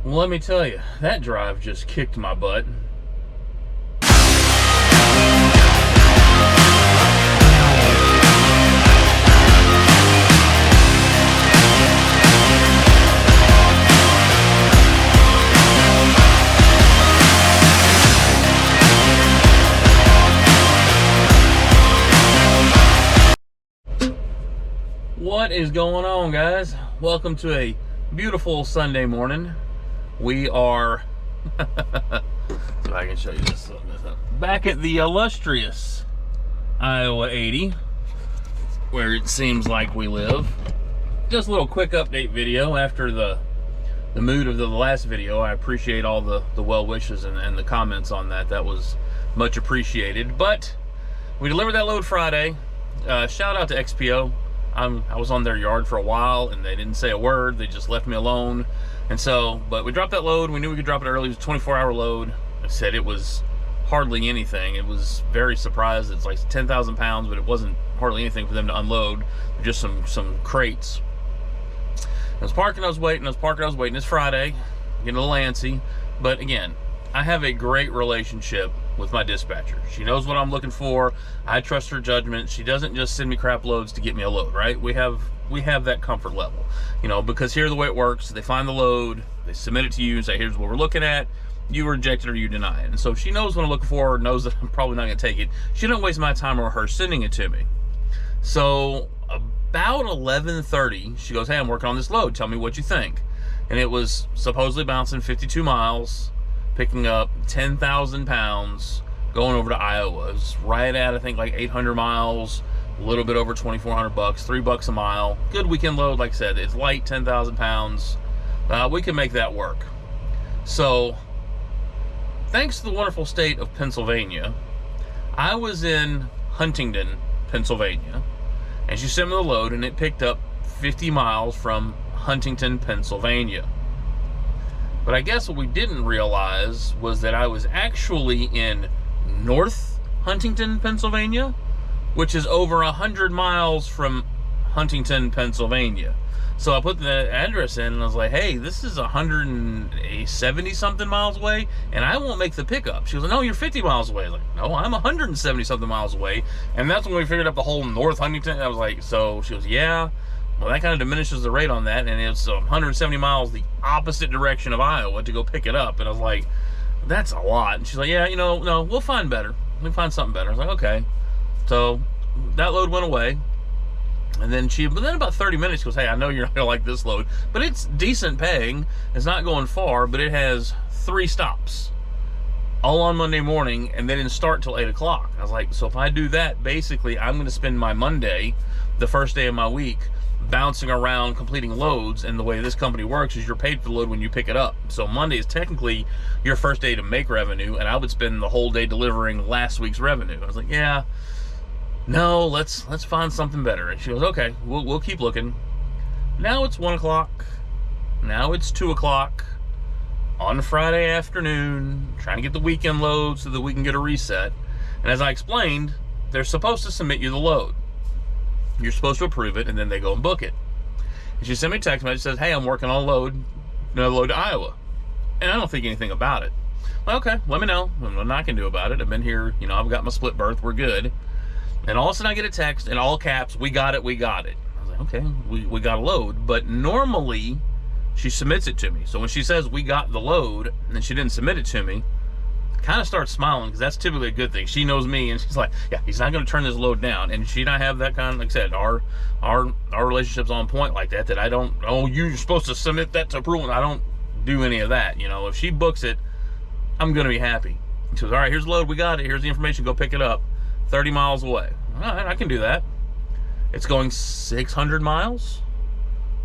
Well, let me tell you, that drive just kicked my butt. What is going on, guys? Welcome to a beautiful Sunday morning. We are if I can show you this back at the illustrious Iowa 80, where it seems like we live. Just a little quick update video after the mood of the last video. I appreciate all the well wishes and the comments on that. That was much appreciated. But we delivered that load Friday. Shout out to XPO. I was on their yard for a while and they didn't say a word. They just left me alone. And so, but we dropped that load. We knew we could drop it early. It was a 24-hour load. I said it was hardly anything. It was very surprised. It's like 10,000 pounds, but it wasn't hardly anything for them to unload. Just some crates. I was parking, I was waiting. It's Friday. Getting a little antsy. But again, I have a great relationship with my dispatcher. She knows what I'm looking for. I trust her judgment. She doesn't just send me crap loads to get me a load, right? We have that comfort level, you know, because here's the way it works. They find the load, they submit it to you and say, here's what we're looking at. You reject it or you deny it. And so she knows what I'm looking for, knows that I'm probably not gonna take it. She don't waste my time or her sending it to me. So about 11:30, she goes, hey, I'm working on this load. Tell me what you think. And it was supposedly bouncing 52 miles, picking up 10,000 pounds, going over to Iowa. It was right at, I think, like 800 miles, a little bit over 2,400 bucks, $3 a mile. Good weekend load, like I said. It's light, 10,000 pounds. We can make that work. So, thanks to the wonderful state of Pennsylvania, I was in Huntington, Pennsylvania, and she sent me the load, and it picked up 50 miles from Huntington, Pennsylvania. But I guess what we didn't realize was that I was actually in North Huntington, Pennsylvania, which is over 100 miles from Huntington, Pennsylvania. So I put the address in and I was like, hey, this is 170 something miles away and I won't make the pickup. She was like, no, you're 50 miles away. I was like, no, I'm 170 something miles away. And that's when we figured out the whole North Huntington. I was like, so she goes, yeah. Well, that kind of diminishes the rate on that, and it's 170 miles the opposite direction of Iowa to go pick it up. And I was like, that's a lot. And she's like, yeah, you know, no, we'll find better. We'll find something better. I was like, okay. So that load went away. And then but then about 30 minutes, she goes, hey, I know you're not gonna like this load, but it's decent paying. It's not going far, but it has 3 stops. All on Monday morning, and they didn't start till 8 o'clock. I was like, so if I do that, basically, I'm gonna spend my Monday, the first day of my week, bouncing around completing loads. And the way this company works is you're paid for the load when you pick it up. So Monday is technically your first day to make revenue, and I would spend the whole day delivering last week's revenue. I was like, yeah, no, let's find something better. And she goes, okay, we'll keep looking. Now it's 1 o'clock. Now it's 2 o'clock on Friday afternoon, trying to get the weekend load so that we can get a reset. And as I explained, they're supposed to submit you the load. You're supposed to approve it, and then they go and book it. And she sent me a text message that says, hey, I'm working on another load to Iowa. And I don't think anything about it. Well, okay, let me know. Nothing I can do about it. I've been here, you know, I've got my split berth, we're good. And all of a sudden I get a text in all caps, we got it, we got it. I was like, okay, we got a load. But normally, she submits it to me. So when she says we got the load, and then she didn't submit it to me, kind of starts smiling, because that's typically a good thing. She knows me, and she's like, yeah, he's not going to turn this load down. And she and I have that kind of, like I said, our relationship's on point like that, that I don't, oh, you're supposed to submit that to approval. I don't do any of that. You know, if she books it, I'm going to be happy. She goes, all right, here's the load, we got it, here's the information, go pick it up. 30 miles away. All right, I can do that. It's going 600 miles.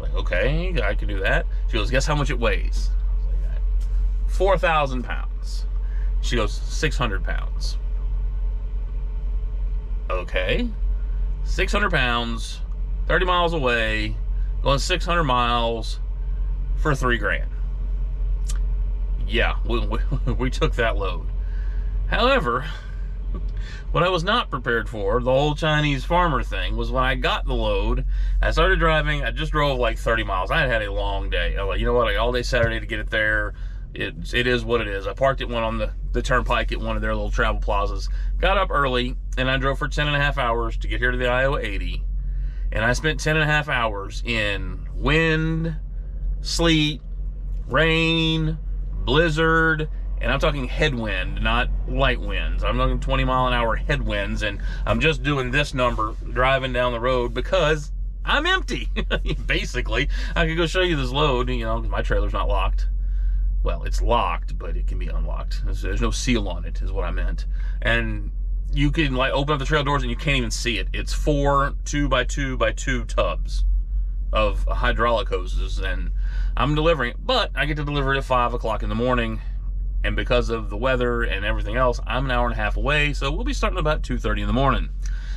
Like, okay, I can do that. She goes, guess how much it weighs? I was like, 4,000 pounds. She goes, 600 pounds. Okay. 600 pounds, 30 miles away, going 600 miles for $3,000. Yeah, we took that load. However, What I was not prepared for, the whole Chinese farmer thing, was when I got the load, I started driving. I just drove like 30 miles. I had a long day. I was like, you know what, like all day Saturday to get it there. It is what it is. I parked it, went on the turnpike at one of their little travel plazas, got up early, and I drove for 10.5 hours to get here to the Iowa 80. And I spent 10.5 hours in wind, sleet, rain, blizzard, and I'm talking headwind, not light winds. I'm talking 20-mile-an-hour headwinds, and I'm just doing this number driving down the road because I'm empty. Basically, I could go show you this load, you know, my trailer's not locked. Well, it's locked, but it can be unlocked. There's no seal on it, is what I meant. And you can like open up the trail doors and you can't even see it. It's 4 2x2x2 tubs of hydraulic hoses, and I'm delivering it, but I get to deliver it at 5 o'clock in the morning. And because of the weather and everything else, I'm an hour and a half away, so we'll be starting about 2:30 in the morning.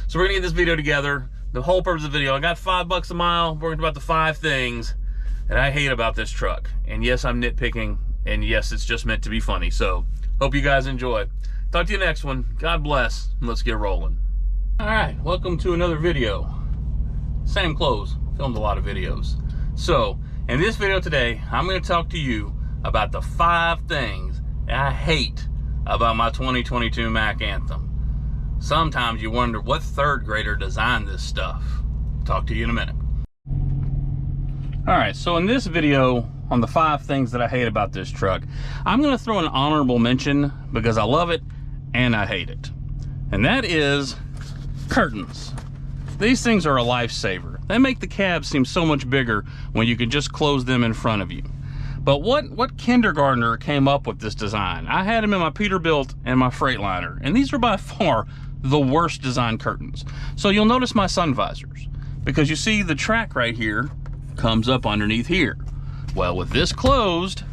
So we're gonna get this video together. The whole purpose of the video, I got $5 a mile. We're about the 5 things that I hate about this truck. And yes, I'm nitpicking. And yes, it's just meant to be funny. So, hope you guys enjoy. Talk to you next one. God bless, and let's get rolling. All right, welcome to another video. Same clothes, filmed a lot of videos. So, in this video today, I'm gonna talk to you about the 5 things that I hate about my 2022 Mack Anthem. Sometimes you wonder what 3rd grader designed this stuff. Talk to you in a minute. All right, so in this video, on the 5 things that I hate about this truck, I'm gonna throw an honorable mention because I love it and I hate it. And that is curtains. These things are a lifesaver. They make the cab seem so much bigger when you can just close them in front of you. But what kindergartner came up with this design? I had them in my Peterbilt and my Freightliner, and these are by far the worst design curtains. So you'll notice my sun visors, because you see the track right here comes up underneath here. Well, with this closed,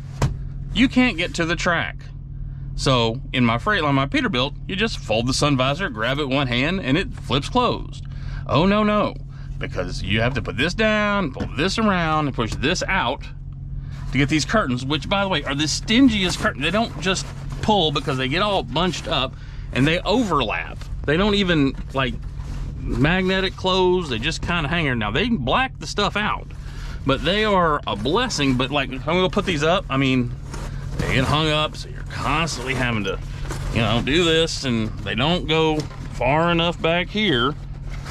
you can't get to the track. So in my Freightliner, my Peterbilt, you just fold the sun visor, grab it one hand, and it flips closed. Oh no, because you have to put this down, pull this around, and push this out to get these curtains, which by the way are the stingiest curtains. They don't just pull because they get all bunched up and they overlap. They don't even like magnetic close, they just kind of hang there. Now they can black the stuff out, but they are a blessing. But like, I'm gonna put these up, I mean, they get hung up, so you're constantly having to, you know, do this, and they don't go far enough back here.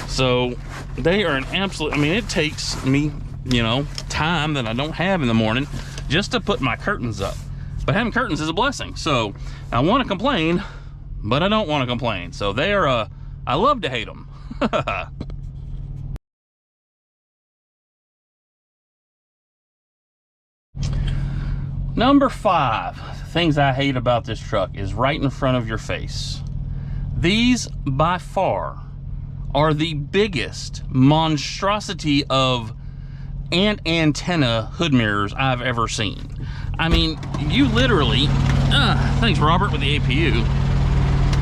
So they are an absolute, I mean, it takes me, you know, time that I don't have in the morning just to put my curtains up. But having curtains is a blessing. So I want to complain, but I don't want to complain. So they are, I love to hate them. Number 5 things I hate about this truck is right in front of your face. These by far are the biggest monstrosity of ant antenna hood mirrors I've ever seen. I mean, you literally, thanks Robert with the APU,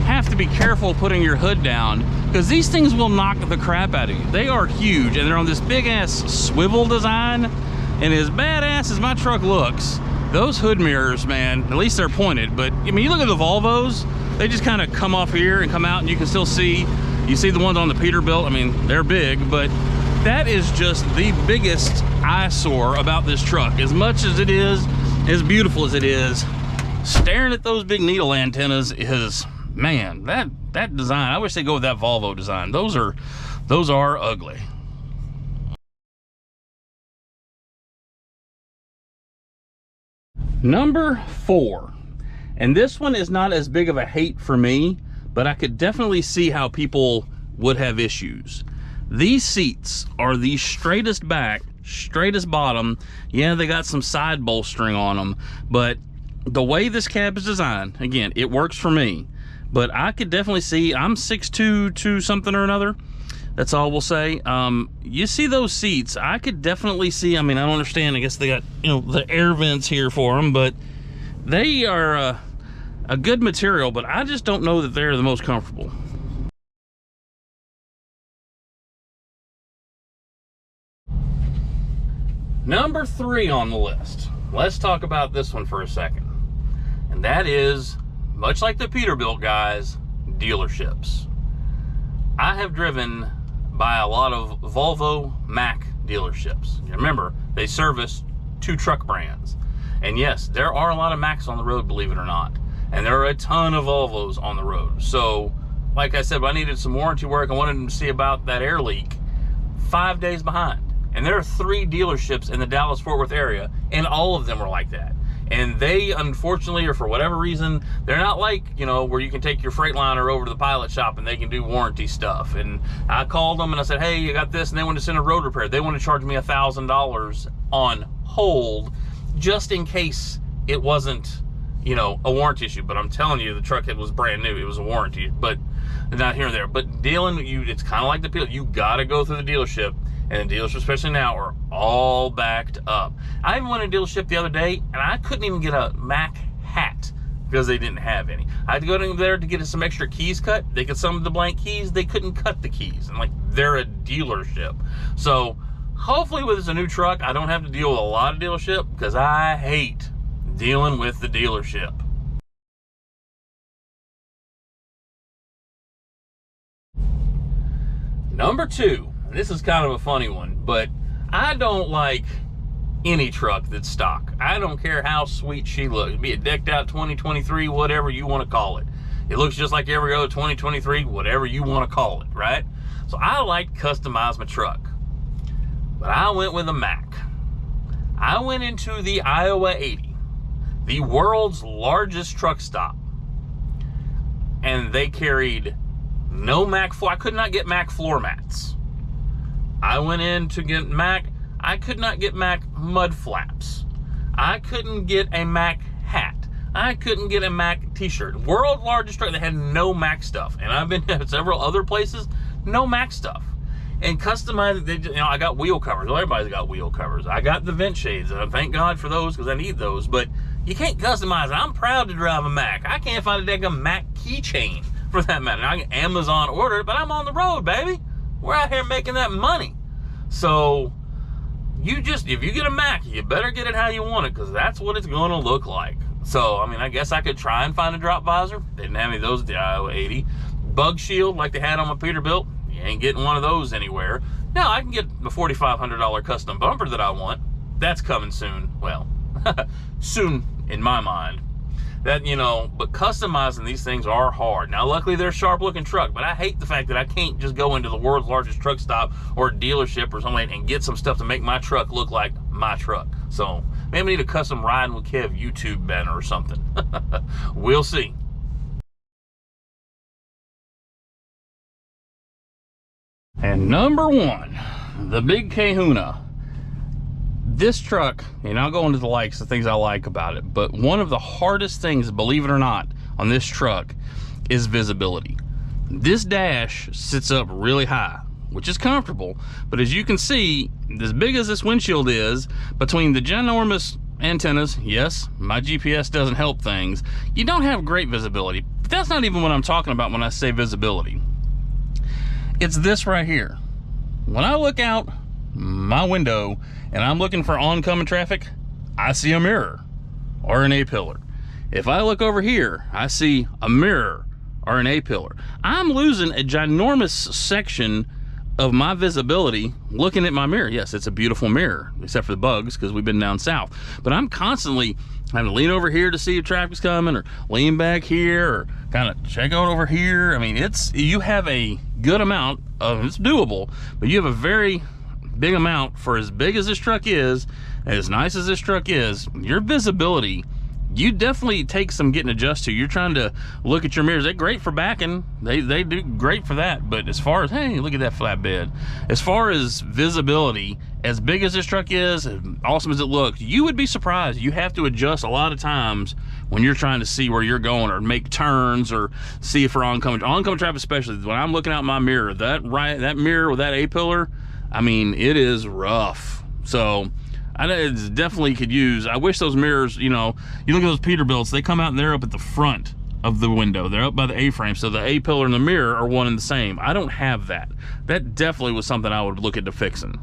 have to be careful putting your hood down because these things will knock the crap out of you. They are huge and they're on this big ass swivel design, and as badass as my truck looks, those hood mirrors, man, at least they're pointed, but I mean, you look at the Volvos, they just kind of come off here and come out, and you can still see, you see the ones on the Peterbilt, I mean, they're big, but that is just the biggest eyesore about this truck. As much as it is, as beautiful as it is, staring at those big needle antennas is, man, that design, I wish they'd go with that Volvo design. Those are ugly. Number 4, and this one is not as big of a hate for me, but I could definitely see how people would have issues. These seats are the straightest back, straightest bottom. Yeah, they got some side bolstering on them, but the way this cab is designed, again, it works for me. But I could definitely see, I'm 6'2", 2 something or another. That's all we'll say. You see those seats, I could definitely see, I mean, I don't understand, I guess they got, you know, the air vents here for them, but they are a good material, but I just don't know that they're the most comfortable. Number 3 on the list. Let's talk about this one for a second. And that is, much like the Peterbilt guys, dealerships. I have driven by a lot of Volvo, Mack dealerships. Remember, they service 2 truck brands. And yes, there are a lot of Macks on the road, believe it or not. And there are a ton of Volvos on the road. So, like I said, I needed some warranty work. I wanted them to see about that air leak. 5 days behind. And there are 3 dealerships in the Dallas-Fort Worth area, and all of them are like that. And they, unfortunately, or for whatever reason, they're not like, you know, where you can take your Freightliner over to the pilot shop and they can do warranty stuff. And I called them and I said, hey, you got this, and they want to send a road repair. They want to charge me $1,000 on hold just in case it wasn't, you know, a warranty issue. But I'm telling you, the truck, it was brand new. It was a warranty, but not here and there. But dealing, it's kind of like the deal. You got to go through the dealership. And the dealerships, especially now, are all backed up. I even went to a dealership the other day, and I couldn't even get a Mack hat because they didn't have any. I had to go in there to get some extra keys cut. They could some of the blank keys. They couldn't cut the keys. And like, they're a dealership. So hopefully with this a new truck, I don't have to deal with a lot of dealership, because I hate dealing with the dealership. Number 2. This is kind of a funny one, but I don't like any truck that's stock. I don't care how sweet she looks. Be it decked out 2023, whatever you want to call it. It looks just like every other 2023, whatever you want to call it, right? So I like to customize my truck. But I went with a Mack. I went into the Iowa 80, the world's largest truck stop. And they carried no Mack floor. I could not get Mack floor mats. I went in to get Mack. I could not get Mack mud flaps. I couldn't get a Mack hat. I couldn't get a Mack t-shirt. World largest truck that had no Mack stuff. And I've been to several other places, no Mack stuff. And customized, you know, I got wheel covers. Well, everybody's got wheel covers. I got the vent shades. Thank God for those, because I need those. But you can't customize it. I'm proud to drive a Mack. I can't find a damn Mack keychain for that matter. I can Amazon order it, but I'm on the road, baby. We're out here making that money. So if you get a Mack, you better get it how you want it, because that's what it's going to look like. So, I mean, I guess I could try and find a drop visor. They didn't have any of those at the Iowa 80. Bug shield like they had on my Peterbilt. You ain't getting one of those anywhere. Now, I can get the $4,500 custom bumper that I want. That's coming soon. Well, soon in my mind. That, you know, but customizing these things are hard. Now, luckily, they're a sharp-looking truck, but I hate the fact that I can't just go into the world's largest truck stop or dealership or something and get some stuff to make my truck look like my truck. So, maybe I need a custom Riding with Kev YouTube banner or something. We'll see. And number 1, the big Kahuna. This truck, and I'll go into the likes, the things I like about it, but one of the hardest things, believe it or not, on this truck is visibility. This dash sits up really high, which is comfortable, but as you can see, as big as this windshield is, between the ginormous antennas, yes, my GPS doesn't help things, you don't have great visibility. But that's not even what I'm talking about when I say visibility. It's this right here. When I look out my window and I'm looking for oncoming traffic, I see a mirror or an A-pillar. If I look over here, I see a mirror or an A-pillar. I'm losing a ginormous section of my visibility looking at my mirror. Yes, it's a beautiful mirror, except for the bugs, because we've been down south. But I'm constantly having to lean over here to see if traffic's coming, or lean back here, or kind of check out over here. I mean, you have a good amount of, it's doable, but you have a very big amount for as big as this truck is, as nice as this truck is. Your visibility, you definitely take some getting adjusted to. You're trying to look at your mirrors. They're great for backing. They do great for that. But as far as, hey, look at that flatbed. As far as visibility, as big as this truck is, as awesome as it looks, you would be surprised. You have to adjust a lot of times when you're trying to see where you're going, or make turns, or see if we're oncoming traffic, especially when I'm looking out my mirror. That mirror with that A-pillar, I mean, it is rough. So it definitely could use. I wish those mirrors, you know, you look at those Peterbilts, they come out and they're up at the front of the window. They're up by the A-frame, so the A-pillar and the mirror are one and the same. I don't have that. That definitely was something I would look into fixing.